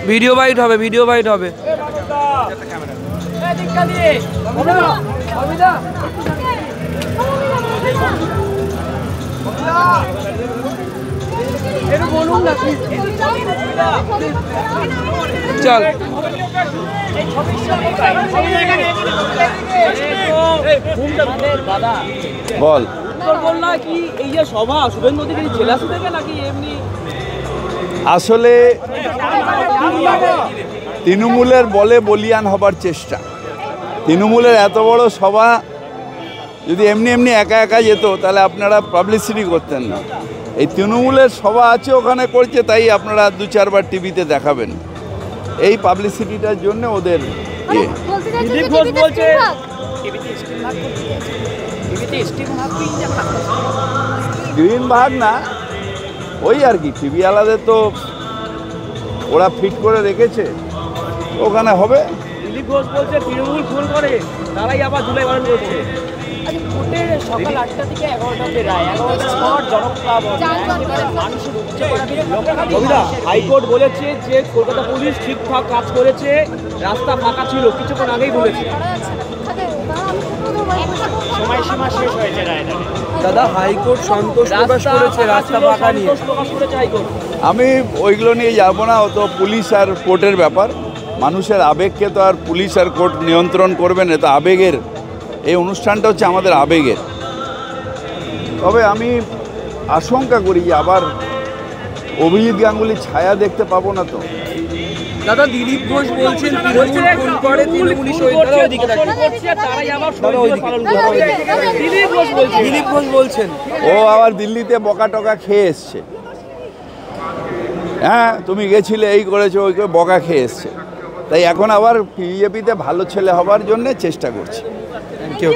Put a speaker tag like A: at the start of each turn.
A: Video byte হবে, video byte হবে। চল
B: বল আসলে তৃণমূলের বলে বলিয়ান হবার চেষ্টা। তৃণমূলের এত বড় সভা যদি এমনি এমনি একা একা যেত তাহলে আপনারা পাবলিসিটি করতেন না। এই তৃণমূলের সভা আছে ওখানে করছে, তাই আপনারা 2-4 বার টিভিতে দেখাবেন। এই পাবলিসিটিটার জন্য ওদের গ্রিন ভাগ না, ওই আর কি টিভি আলাদা তো ওরা ফিট করে রেখেছে, ওখানে হবে।
C: দিলীপ ঘোষ বলছে তৃণমূল ভুল করে, তারাই আবার জুলাই পালন করছে। সকাল 8টা থেকে 11টা অব্দি রায়, 11টার পর হাইকোর্ট বলেছে যে কলকাতা পুলিশ ঠিকঠাক কাজ করেছে, রাস্তা ফাঁকা ছিল, কিছুক্ষণ আগেই বলেছে। সময়সীমা শেষ হয়েছে রায়।
A: দাদা হাইকোর্ট সন্তোষ প্রকাশ করেছে রাস্তা ফাঁকা নিয়ে।
B: আমি ওইগুলো নিয়ে যাব না, ও তো পুলিশ আর কোর্টের ব্যাপার। মানুষের আবেগকে তো আর পুলিশ আর কোর্ট নিয়ন্ত্রণ করবে না, তো আবেগের এই অনুষ্ঠানটা হচ্ছে আমাদের আবেগের। তবে আমি আশঙ্কা করি যে আবার অভিজিৎ গাঙ্গুলির ছায়া দেখতে পাবো না তো।
A: দাদা দিলীপ ঘোষ বলছেন তৃণমূল খুন করে, তৃণমূলী শহীদরা ওইদিকে দিলীপ ঘোষ বলছেন
B: ও আবার দিল্লিতে বকা টকা খেয়ে এসছে। হ্যাঁ তুমি গেছিলে, এই করেছো, ওই করে বকা খেয়ে এসছে, তাই এখন আবার বিজেপিতে ভালো ছেলে হবার জন্য চেষ্টা করছে।
A: Thank you.